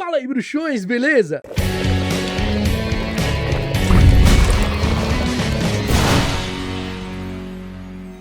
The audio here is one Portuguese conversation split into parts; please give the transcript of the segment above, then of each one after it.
Fala aí, bruxões, beleza?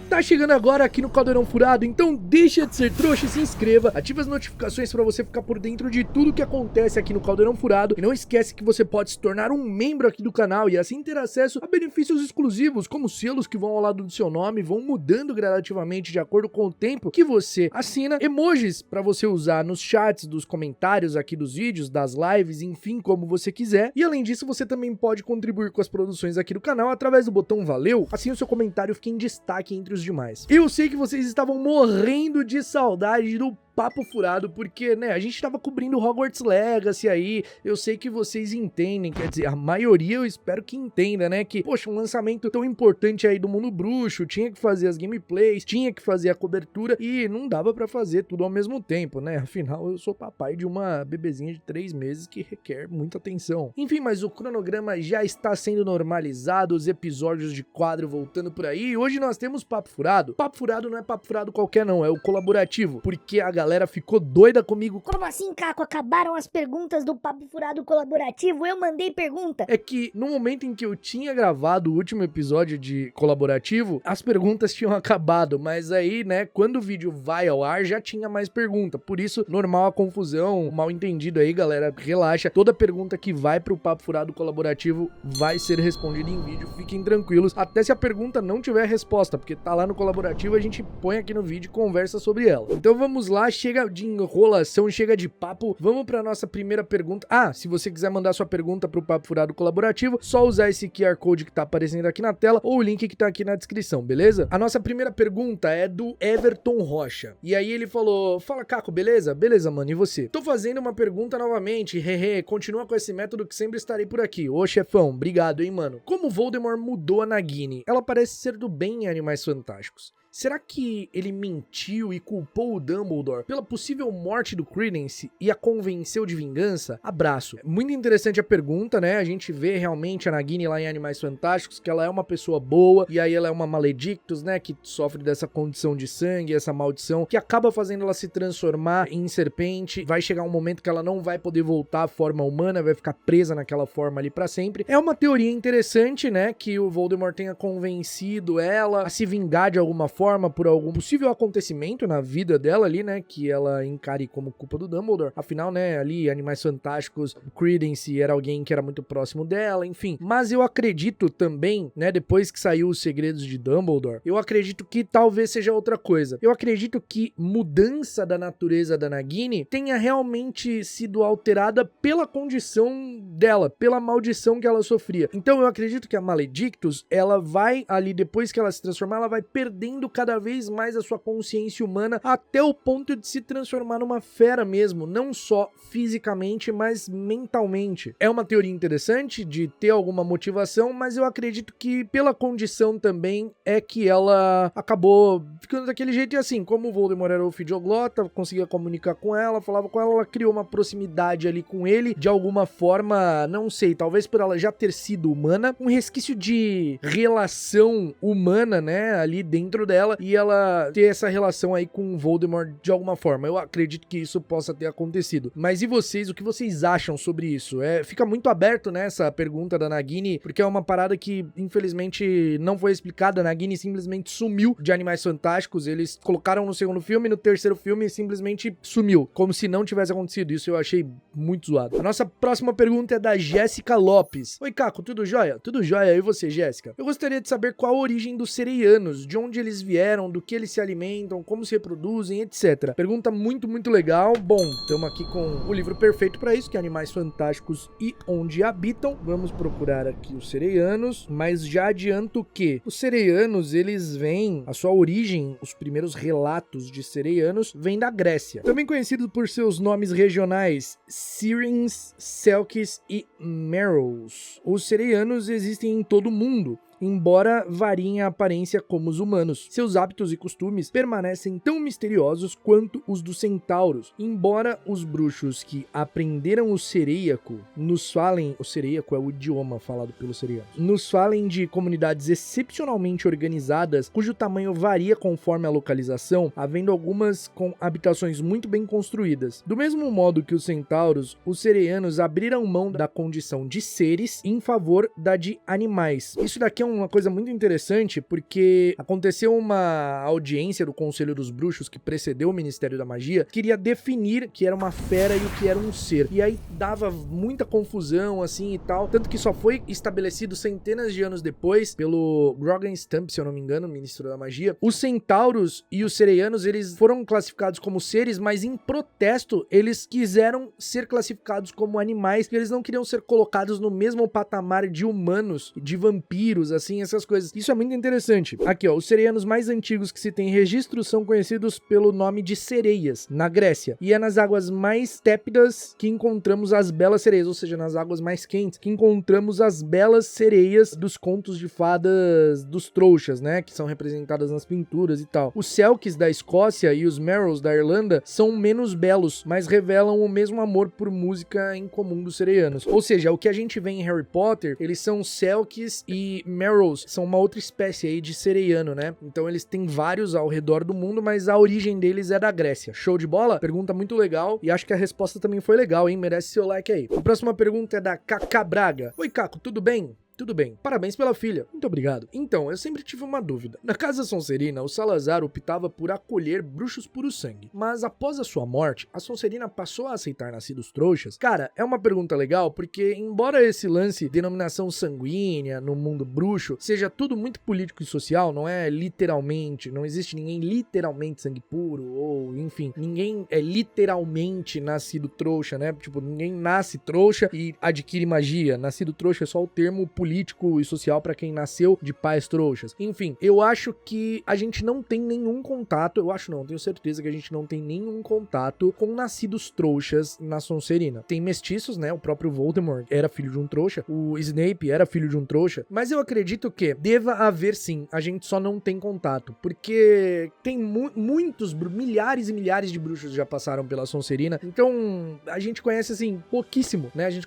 Tá chegando agora aqui no Caldeirão Furado, então deixa de ser trouxa e se inscreva, ative as notificações pra você ficar por dentro de tudo que acontece aqui no Caldeirão Furado e não esquece que você pode se tornar um membro aqui do canal e assim ter acesso a benefícios exclusivos, como selos que vão ao lado do seu nome, vão mudando gradativamente de acordo com o tempo que você assina, emojis pra você usar nos chats, dos comentários aqui dos vídeos, das lives, enfim, como você quiser, e além disso você também pode contribuir com as produções aqui do canal através do botão valeu, assim o seu comentário fica em destaque entre os demais. Eu sei que vocês estavam morrendo de saudade do Papo Furado, porque, né, a gente tava cobrindo Hogwarts Legacy aí, eu sei que vocês entendem, quer dizer, a maioria eu espero que entenda, né, que, poxa, um lançamento tão importante aí do mundo bruxo, tinha que fazer as gameplays, tinha que fazer a cobertura, e não dava pra fazer tudo ao mesmo tempo, né, afinal eu sou papai de uma bebezinha de 3 meses que requer muita atenção. Enfim, mas o cronograma já está sendo normalizado, os episódios de quadro voltando por aí, e hoje nós temos Papo Furado. Papo Furado não é Papo Furado qualquer não, é o colaborativo, porque a galera ficou doida comigo. Como assim, Caco? Acabaram as perguntas do Papo Furado colaborativo? Eu mandei pergunta. É que no momento em que eu tinha gravado o último episódio de colaborativo, as perguntas tinham acabado, mas aí, né, quando o vídeo vai ao ar, já tinha mais pergunta. Por isso, normal a confusão, o mal entendido aí, galera, relaxa. Toda pergunta que vai pro Papo Furado colaborativo vai ser respondida em vídeo, fiquem tranquilos. Até se a pergunta não tiver resposta, porque tá lá no colaborativo, a gente põe aqui no vídeo e conversa sobre ela. Então vamos lá, chega de enrolação, chega de papo, vamos pra nossa primeira pergunta. Ah, se você quiser mandar sua pergunta pro Papo Furado colaborativo, só usar esse QR Code que tá aparecendo aqui na tela ou o link que tá aqui na descrição, beleza? A nossa primeira pergunta é do Everton Rocha, e aí ele falou, fala Caco, beleza? Beleza, mano, e você? Tô fazendo uma pergunta novamente, hehe, continua com esse método que sempre estarei por aqui. Ô chefão, obrigado, hein, mano. Como Voldemort mudou a Nagini? Ela parece ser do bem em Animais Fantásticos. Será que ele mentiu e culpou o Dumbledore pela possível morte do Credence e a convenceu de vingança? Abraço. Muito interessante a pergunta, né? A gente vê realmente a Nagini lá em Animais Fantásticos, que ela é uma pessoa boa, e aí ela é uma Maledictus, né? Que sofre dessa condição de sangue, essa maldição, que acaba fazendo ela se transformar em serpente. Vai chegar um momento que ela não vai poder voltar à forma humana, vai ficar presa naquela forma ali pra sempre. É uma teoria interessante, né? Que o Voldemort tenha convencido ela a se vingar de alguma forma, por algum possível acontecimento na vida dela ali, né, que ela encare como culpa do Dumbledore. Afinal, né, ali, Animais Fantásticos, o Credence era alguém que era muito próximo dela, enfim. Mas eu acredito também, né, depois que saiu Os Segredos de Dumbledore, eu acredito que talvez seja outra coisa. Eu acredito que mudança da natureza da Nagini tenha realmente sido alterada pela condição dela, pela maldição que ela sofria. Então eu acredito que a Maledictus, ela vai ali, depois que ela se transformar, ela vai perdendo cada vez mais a sua consciência humana até o ponto de se transformar numa fera mesmo, não só fisicamente, mas mentalmente. É uma teoria interessante de ter alguma motivação, mas eu acredito que pela condição também é que ela acabou ficando daquele jeito. E assim, como o Voldemort era o filhoglota, conseguia comunicar com ela, falava com ela, ela criou uma proximidade ali com ele, de alguma forma, não sei, talvez por ela já ter sido humana, um resquício de relação humana, né, ali dentro dela, e ela ter essa relação aí com o Voldemort de alguma forma. Eu acredito que isso possa ter acontecido. Mas e vocês? O que vocês acham sobre isso? Fica muito aberto, né, essa pergunta da Nagini, porque é uma parada que, infelizmente, não foi explicada. A Nagini simplesmente sumiu de Animais Fantásticos. Eles colocaram no segundo filme, no terceiro filme simplesmente sumiu, como se não tivesse acontecido. Isso eu achei muito zoado. A nossa próxima pergunta é da Jéssica Lopes. Oi, Caco, tudo jóia? Tudo jóia. E você, Jéssica? Eu gostaria de saber qual a origem dos sereianos, de onde eles vieram, do que eles se alimentam, como se reproduzem, etc. Pergunta muito, muito legal. Bom, estamos aqui com o livro perfeito para isso, que é Animais Fantásticos e Onde Habitam. Vamos procurar aqui os sereianos, mas já adianto que os sereianos, eles vêm, a sua origem, os primeiros relatos de sereianos, vêm da Grécia. Também conhecidos por seus nomes regionais, Sirens, Selkis e Merrows. Os sereianos existem em todo o mundo, embora variem a aparência como os humanos. Seus hábitos e costumes permanecem tão misteriosos quanto os dos centauros, embora os bruxos que aprenderam o sereiaco nos falem, o sereiaco é o idioma falado pelos sereianos, nos falem de comunidades excepcionalmente organizadas, cujo tamanho varia conforme a localização, havendo algumas com habitações muito bem construídas. Do mesmo modo que os centauros, os sereianos abriram mão da condição de seres em favor da de animais. Isso daqui é uma coisa muito interessante, porque aconteceu uma audiência do Conselho dos Bruxos que precedeu o Ministério da Magia, queria definir que era uma fera e o que era um ser. E aí dava muita confusão, assim, e tal, tanto que só foi estabelecido centenas de anos depois pelo Grogan Stump, se eu não me engano, ministro da Magia. Os centauros e os sereianos, eles foram classificados como seres, mas em protesto, eles quiseram ser classificados como animais, porque eles não queriam ser colocados no mesmo patamar de humanos, de vampiros, assim, essas coisas. Isso é muito interessante. Aqui, ó, os sereianos mais antigos que se tem registro são conhecidos pelo nome de sereias, na Grécia. E é nas águas mais tépidas que encontramos as belas sereias, ou seja, nas águas mais quentes, que encontramos as belas sereias dos contos de fadas dos trouxas, né, que são representadas nas pinturas e tal. Os Selkies da Escócia e os Merrows da Irlanda são menos belos, mas revelam o mesmo amor por música em comum dos sereianos. Ou seja, o que a gente vê em Harry Potter, eles são Selkies e Merrows, são uma outra espécie aí de sereiano, né? Então eles têm vários ao redor do mundo, mas a origem deles é da Grécia. Show de bola? Pergunta muito legal e acho que a resposta também foi legal, hein? Merece seu like aí. A próxima pergunta é da Cacá Braga. Oi, Caco, tudo bem? Tudo bem. Parabéns pela filha. Muito obrigado. Então, eu sempre tive uma dúvida. Na Casa Sonserina, o Salazar optava por acolher bruxos puro sangue. Mas após a sua morte, a Sonserina passou a aceitar nascidos trouxas? Cara, é uma pergunta legal porque, embora esse lance denominação sanguínea no mundo bruxo seja tudo muito político e social, não é literalmente, não existe ninguém literalmente sangue puro, ou enfim, ninguém é literalmente nascido trouxa, né? Tipo, ninguém nasce trouxa e adquire magia. Nascido trouxa é só o termo político e social para quem nasceu de pais trouxas. Enfim, eu acho que a gente não tem nenhum contato, tenho certeza que a gente não tem nenhum contato com nascidos trouxas na Sonserina. Tem mestiços, né? O próprio Voldemort era filho de um trouxa, o Snape era filho de um trouxa, mas eu acredito que deva haver sim, a gente só não tem contato, porque tem muitos, milhares e milhares de bruxos já passaram pela Sonserina, então a gente conhece assim, pouquíssimo, né? A gente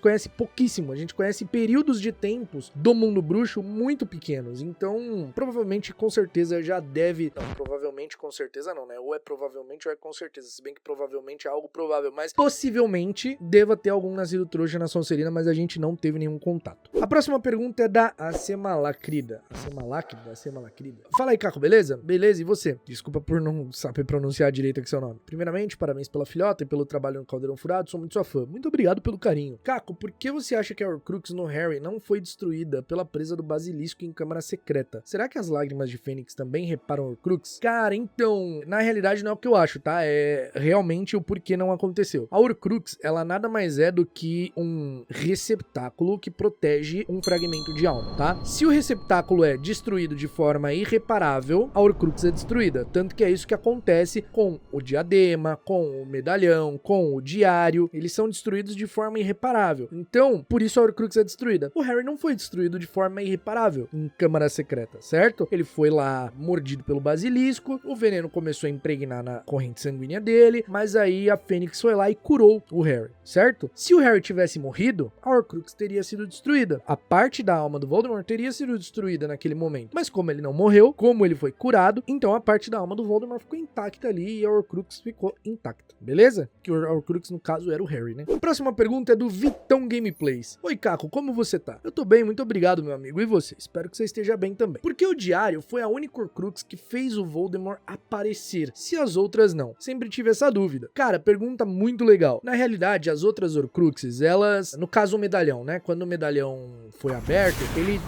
conhece períodos de tempos do mundo bruxo muito pequenos, então provavelmente com certeza já deve, não, provavelmente com certeza não, né, ou é provavelmente ou é com certeza, se bem que provavelmente é algo provável, mas possivelmente deva ter algum nascido trouxa na Sonserina, mas a gente não teve nenhum contato. A próxima pergunta é da Acemalacrida. Fala aí, Caco, beleza? Beleza, e você? Desculpa por não saber pronunciar direito aqui seu nome. Primeiramente, parabéns pela filhota e pelo trabalho no Caldeirão Furado, sou muito sua fã. Muito obrigado pelo carinho. Caco, por que você acha que a Horcrux no Harry não foi destruída pela presa do Basilisco em Câmara Secreta? Será que as lágrimas de Fênix também reparam Horcrux? Cara, então, na realidade não é o que eu acho, tá? É realmente o porquê não aconteceu. A Horcrux, ela nada mais é do que um receptáculo que protege um fragmento de alma, tá? Se o receptáculo é destruído de forma irreparável, a Horcrux é destruída. Tanto que é isso que acontece com o diadema, com o medalhão, com o diário. Eles são destruídos de forma irreparável. Então, por isso a Horcrux é destruída. O Harry não foi destruído de forma irreparável em Câmara Secreta, certo? Ele foi lá mordido pelo basilisco, o veneno começou a impregnar na corrente sanguínea dele, mas aí a Fênix foi lá e curou o Harry, certo? Se o Harry tivesse morrido, a Horcrux teria sido destruída. A parte da alma do Voldemort teria sido destruída naquele momento. Mas como ele não morreu, como ele foi curado, então a parte da alma do Voldemort ficou intacta ali e a Horcrux ficou intacta, beleza? Que a Horcrux, no caso, era o Harry, né? A próxima pergunta é do Vitão Gameplays. Oi, Caco, como você tá? Eu tô bem, muito obrigado, meu amigo. E você? Espero que você esteja bem também. Porque o diário foi a única Horcrux que fez o Voldemort aparecer, se as outras não. Sempre tive essa dúvida. Cara, pergunta muito legal. Na realidade, as outras Horcruxes, elas... No caso, o medalhão, né? Quando o medalhão foi aberto, ele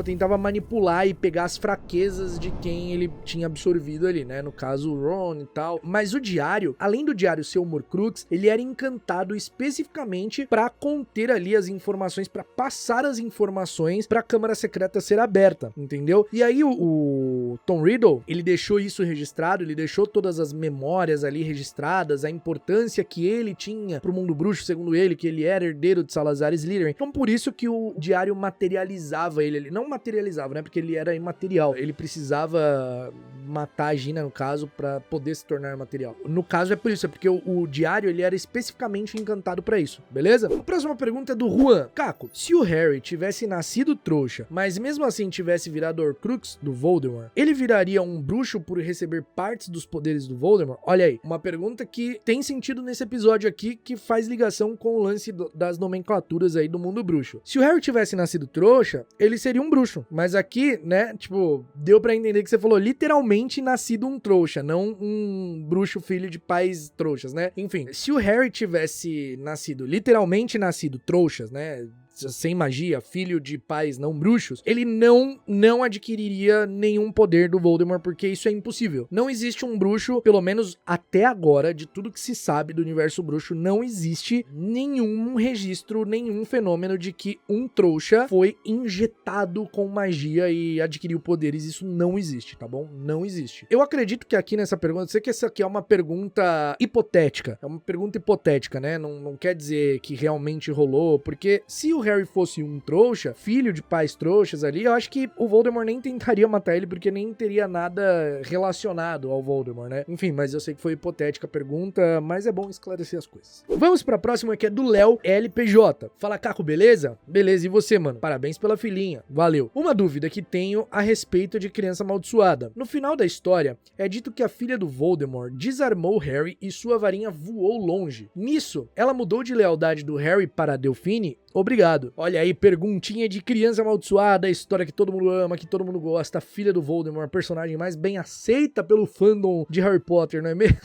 tentava manipular e pegar as fraquezas de quem ele tinha absorvido ali, né? No caso, o Ron e tal. Mas o diário, além do diário ser um Horcrux, ele era encantado especificamente para conter ali as informações, para passar as as informações pra Câmara Secreta ser aberta, entendeu? E aí o Tom Riddle, ele deixou isso registrado, ele deixou todas as memórias ali registradas, a importância que ele tinha pro mundo bruxo, segundo ele, que ele era herdeiro de Salazar Slytherin. Então por isso que o diário materializava ele não materializava, né? Porque ele era imaterial. Ele precisava matar a Gina, no caso, pra poder se tornar material. No caso é por isso, é porque o diário, ele era especificamente encantado pra isso, beleza? A próxima pergunta é do Juan. Caco, se o Harry tivesse nascido trouxa, mas mesmo assim tivesse virado Horcrux do Voldemort, ele viraria um bruxo por receber partes dos poderes do Voldemort? Olha aí, uma pergunta que tem sentido nesse episódio aqui, que faz ligação com o lance das nomenclaturas aí do mundo bruxo. Se o Harry tivesse nascido trouxa, ele seria um bruxo, mas aqui, né, tipo, deu pra entender que você falou literalmente nascido um trouxa, não um bruxo filho de pais trouxas, né? Enfim, se o Harry tivesse nascido, literalmente nascido trouxas, né, sem magia, filho de pais não bruxos, ele não adquiriria nenhum poder do Voldemort, porque isso é impossível. Não existe um bruxo, pelo menos até agora, de tudo que se sabe do universo bruxo, não existe nenhum registro, nenhum fenômeno de que um trouxa foi injetado com magia e adquiriu poderes. Isso não existe, tá bom? Não existe. Eu acredito que aqui nessa pergunta, eu sei que essa aqui é uma pergunta hipotética, é uma pergunta hipotética, né? Não quer dizer que realmente rolou, porque se o Harry fosse um trouxa, filho de pais trouxas ali, eu acho que o Voldemort nem tentaria matar ele, porque nem teria nada relacionado ao Voldemort, né? Enfim, mas eu sei que foi hipotética a pergunta, mas é bom esclarecer as coisas. Vamos pra próxima, que é do Léo LPJ. Fala, Caco, beleza? Beleza, e você, mano? Parabéns pela filhinha. Valeu. Uma dúvida que tenho a respeito de Criança Amaldiçoada. No final da história, é dito que a filha do Voldemort desarmou Harry e sua varinha voou longe. Nisso, ela mudou de lealdade do Harry para a Delphine? Obrigado. Olha aí, perguntinha de Criança Amaldiçoada, a história que todo mundo ama, que todo mundo gosta, a filha do Voldemort, a personagem mais bem aceita pelo fandom de Harry Potter, não é mesmo?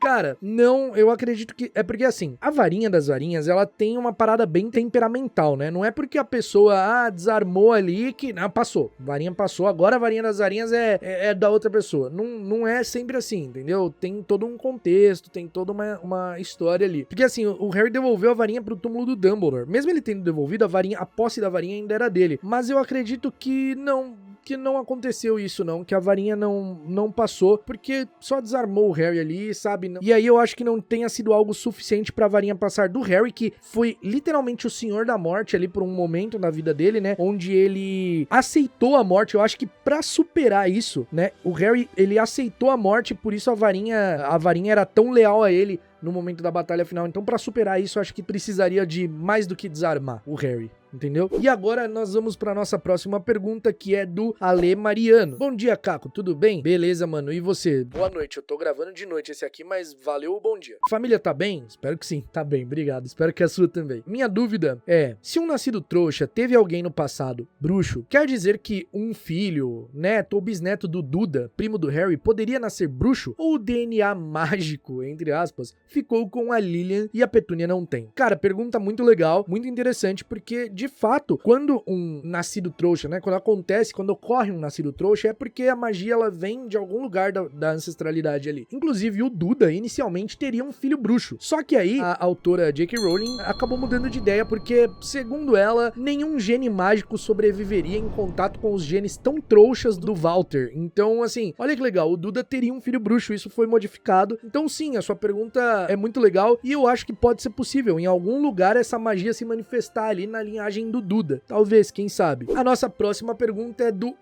Cara, não, eu acredito que... É porque, assim, a varinha das varinhas, ela tem uma parada bem temperamental, né? Não é porque a pessoa, desarmou ali que... Não, passou. Varinha passou, agora a varinha das varinhas é da outra pessoa. Não é sempre assim, entendeu? Tem todo um contexto, tem toda uma história ali. Porque, assim, o Harry devolveu a varinha pro túmulo do Dumbledore. Mesmo ele tendo devolvido, a posse da varinha ainda era dele. Mas eu acredito que não aconteceu isso, não, que a varinha não passou, porque só desarmou o Harry ali, sabe? E aí eu acho que não tenha sido algo suficiente pra varinha passar do Harry, que foi literalmente o Senhor da Morte ali por um momento na vida dele, né? Onde ele aceitou a morte. Eu acho que pra superar isso, né? O Harry, ele aceitou a morte, por isso a varinha era tão leal a ele no momento da batalha final. Então, pra superar isso, eu acho que precisaria de mais do que desarmar o Harry. Entendeu? E agora nós vamos pra nossa próxima pergunta, que é do Ale Mariano. Bom dia, Caco, tudo bem? Beleza, mano, e você? Boa noite, eu tô gravando de noite esse aqui, mas valeu o bom dia. Família tá bem? Espero que sim, tá bem, obrigado, espero que a sua também. Minha dúvida é, se um nascido trouxa teve alguém no passado bruxo, quer dizer que um filho, neto ou bisneto do Duda, primo do Harry, poderia nascer bruxo? Ou o DNA mágico, entre aspas, ficou com a Lilian e a Petúnia não tem? Cara, pergunta muito legal, muito interessante, porque de fato, quando um nascido trouxa, né, quando ocorre um nascido trouxa, é porque a magia, ela vem de algum lugar da ancestralidade ali. Inclusive, o Duda, inicialmente, teria um filho bruxo. Só que aí, a autora J.K. Rowling acabou mudando de ideia, porque, segundo ela, nenhum gene mágico sobreviveria em contato com os genes tão trouxas do Walter. Então, assim, olha que legal, o Duda teria um filho bruxo, isso foi modificado. Então, sim, a sua pergunta é muito legal, e eu acho que pode ser possível, em algum lugar, essa magia se manifestar ali na linhagem do Duda. Talvez, quem sabe. A nossa próxima pergunta é do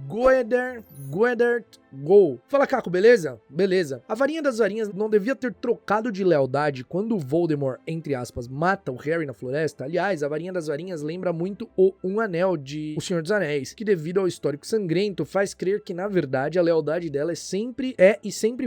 Goeder Go. Fala, Caco, beleza? Beleza. A varinha das varinhas não devia ter trocado de lealdade quando o Voldemort, entre aspas, mata o Harry na floresta? Aliás, a varinha das varinhas lembra muito Um Anel de O Senhor dos Anéis, que devido ao histórico sangrento faz crer que, na verdade, a lealdade dela sempre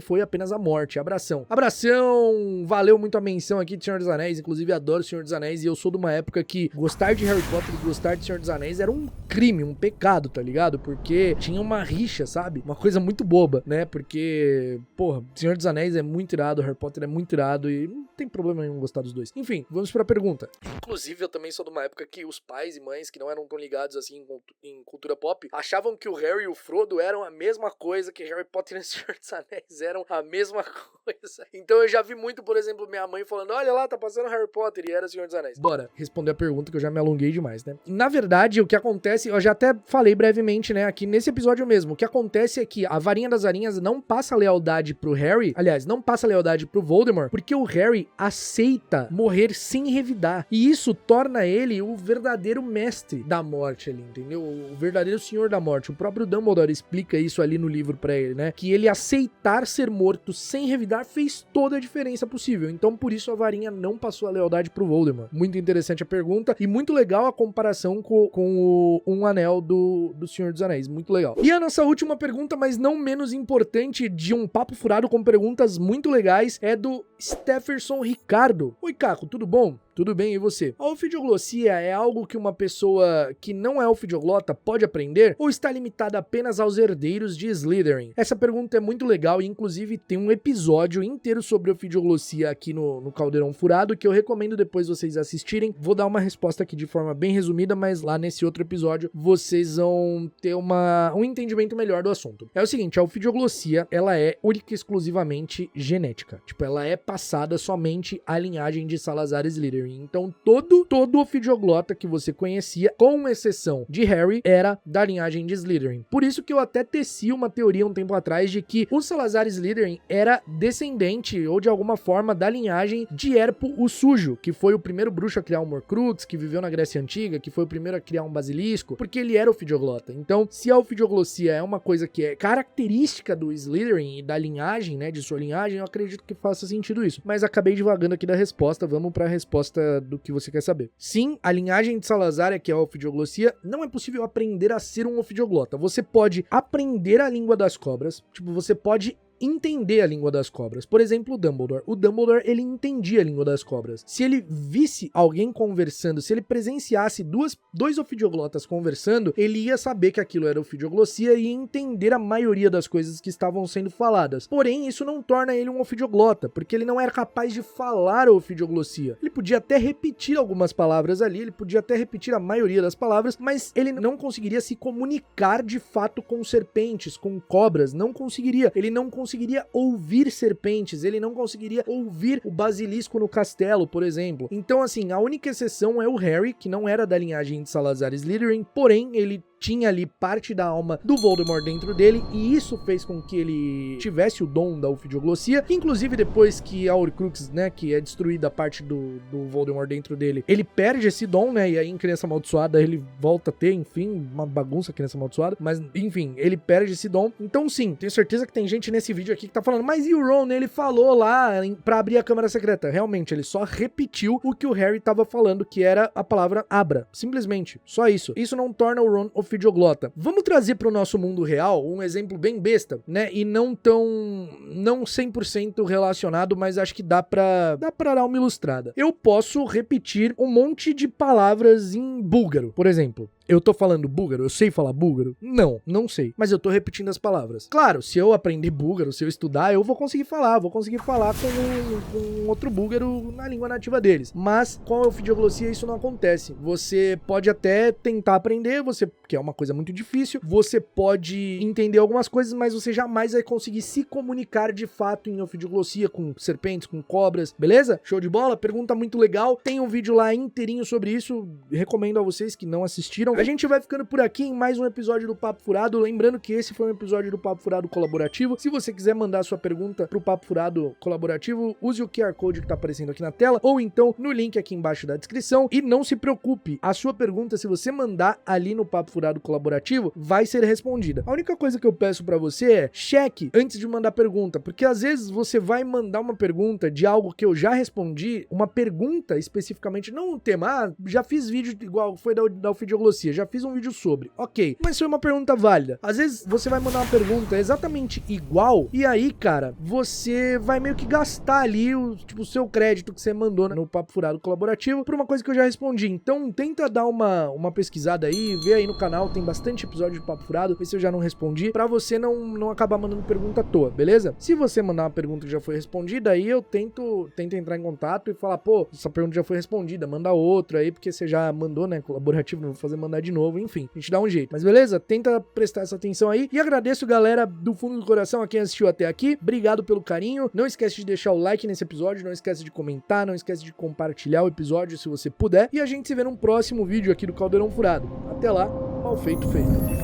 foi apenas a morte. Abração. Abração! Valeu muito a menção aqui de Senhor dos Anéis. Inclusive, adoro o Senhor dos Anéis e eu sou de uma época que gostar de Harry Potter e gostar de Senhor dos Anéis era um crime, um pecado, tá ligado? Porque tinha uma rixa, sabe? Uma coisa muito boba, né? Porque, porra, Senhor dos Anéis é muito irado, Harry Potter é muito irado e não tem problema nenhum gostar dos dois. Enfim, vamos pra pergunta. Inclusive, eu também sou de uma época que os pais e mães que não eram tão ligados assim em cultura pop achavam que o Harry e o Frodo eram a mesma coisa, que Harry Potter e o Senhor dos Anéis eram a mesma coisa. Então eu já vi muito, por exemplo, minha mãe falando, olha lá, tá passando Harry Potter e era Senhor dos Anéis. Bora responder a pergunta que eu já me alonguei alonguei demais, né? Na verdade, o que acontece, eu já até falei brevemente, né, aqui nesse episódio mesmo, o que acontece é que a varinha das varinhas não passa lealdade pro Harry, aliás, não passa lealdade pro Voldemort, porque o Harry aceita morrer sem revidar, e isso torna ele o verdadeiro mestre da morte ali, entendeu? O verdadeiro senhor da morte. O próprio Dumbledore explica isso ali no livro pra ele, né, que ele aceitar ser morto sem revidar fez toda a diferença possível, então por isso a varinha não passou a lealdade pro Voldemort. Muito interessante a pergunta, e muito legal a comparação com o Um Anel do Senhor dos Anéis, muito legal. E a nossa última pergunta, mas não menos importante, de um papo furado com perguntas muito legais, é do Stefferson Ricardo. Oi, Caco, tudo bom? Tudo bem, e você? A ofidioglosia é algo que uma pessoa que não é ofidioglota pode aprender ou está limitada apenas aos herdeiros de Slytherin? Essa pergunta é muito legal e inclusive tem um episódio inteiro sobre ofidioglosia aqui no Caldeirão Furado que eu recomendo depois vocês assistirem. Vou dar uma resposta aqui de forma bem resumida, mas lá nesse outro episódio vocês vão ter um entendimento melhor do assunto. É o seguinte, a ofidioglosia, ela é única e exclusivamente genética. Tipo, ela é passada somente à linhagem de Salazar Slytherin. Então todo ofidioglota que você conhecia, com exceção de Harry, era da linhagem de Slytherin. Por isso que eu até teci uma teoria um tempo atrás de que o Salazar Slytherin era descendente, ou de alguma forma, da linhagem de Herpo o Sujo, que foi o primeiro bruxo a criar um Horcrux, que viveu na Grécia Antiga, que foi o primeiro a criar um basilisco, porque ele era ofidioglota. Então, se a ofidioglosia é uma coisa que é característica do Slytherin e da linhagem, né, de sua linhagem, eu acredito que faça sentido isso. Mas acabei divagando aqui da resposta, vamos pra resposta do que você quer saber. Sim, a linhagem de Salazar, que é a ofidioglosia, não é possível aprender a ser um ofidioglota. Você pode aprender a língua das cobras, tipo, você pode entender a língua das cobras. Por exemplo, o Dumbledore. O Dumbledore, ele entendia a língua das cobras. Se ele visse alguém conversando, se ele presenciasse dois ofidioglotas conversando, ele ia saber que aquilo era ofidioglossia e ia entender a maioria das coisas que estavam sendo faladas. Porém, isso não torna ele um ofidioglota, porque ele não era capaz de falar a ofidioglossia. Ele podia até repetir algumas palavras ali, ele podia até repetir a maioria das palavras, mas ele não conseguiria se comunicar de fato com serpentes, com cobras, não conseguiria. Ele não conseguiria ouvir serpentes, ele não conseguiria ouvir o basilisco no castelo, por exemplo. Então, assim, a única exceção é o Harry, que não era da linhagem de Salazar Slytherin, porém, ele tinha ali parte da alma do Voldemort dentro dele, e isso fez com que ele tivesse o dom da ofidioglosia, que inclusive depois que a Horcrux, né, que é destruída a parte do Voldemort dentro dele, ele perde esse dom, né, e aí em Criança Amaldiçoada ele volta a ter, enfim, uma bagunça Criança Amaldiçoada, mas enfim, ele perde esse dom. Então sim, tenho certeza que tem gente nesse vídeo aqui que tá falando, mas e o Ron, ele falou lá pra abrir a câmara secreta? Realmente, ele só repetiu o que o Harry tava falando, que era a palavra abra, simplesmente, só isso. Isso não torna o Ron ofidioglota. Vamos trazer pro nosso mundo real um exemplo bem besta, né, e não 100% relacionado, mas acho que dá pra dar uma ilustrada. Eu posso repetir um monte de palavras em búlgaro, por exemplo. Eu tô falando búlgaro? Eu sei falar búlgaro? Não sei. Mas eu tô repetindo as palavras. Claro, se eu aprender búlgaro, se eu estudar, eu vou conseguir falar com outro búlgaro na língua nativa deles. Mas com a ofidioglosia isso não acontece. Você pode até tentar aprender, que é uma coisa muito difícil, você pode entender algumas coisas, mas você jamais vai conseguir se comunicar de fato em ofidioglosia com serpentes, com cobras, beleza? Show de bola? Pergunta muito legal. Tem um vídeo lá inteirinho sobre isso. Recomendo a vocês que não assistiram. A gente vai ficando por aqui em mais um episódio do Papo Furado. Lembrando que esse foi um episódio do Papo Furado colaborativo. Se você quiser mandar sua pergunta pro Papo Furado colaborativo, use o QR Code que tá aparecendo aqui na tela, ou então no link aqui embaixo da descrição. E não se preocupe, a sua pergunta, se você mandar ali no Papo Furado colaborativo, vai ser respondida. A única coisa que eu peço pra você é cheque antes de mandar pergunta, porque às vezes você vai mandar uma pergunta de algo que eu já respondi, uma pergunta especificamente, não um tema, já fiz vídeo igual foi da ofidioglosia, já fiz um vídeo sobre, ok, mas foi uma pergunta válida. Às vezes você vai mandar uma pergunta exatamente igual, e aí, cara, você vai meio que gastar ali o seu crédito que você mandou no Papo Furado colaborativo por uma coisa que eu já respondi. Então tenta dar uma pesquisada aí, vê aí no canal, tem bastante episódio de Papo Furado, vê se eu já não respondi, pra você não acabar mandando pergunta à toa, beleza? Se você mandar uma pergunta que já foi respondida, aí eu tento entrar em contato e falar, pô, essa pergunta já foi respondida, manda outra aí, porque você já mandou, né, colaborativo, não vou fazer mandar mandar de novo, enfim, a gente dá um jeito. Mas beleza? Tenta prestar essa atenção aí. E agradeço, galera, do fundo do coração a quem assistiu até aqui. Obrigado pelo carinho. Não esquece de deixar o like nesse episódio, não esquece de comentar, não esquece de compartilhar o episódio se você puder. E a gente se vê num próximo vídeo aqui do Caldeirão Furado. Até lá, mal feito, feito.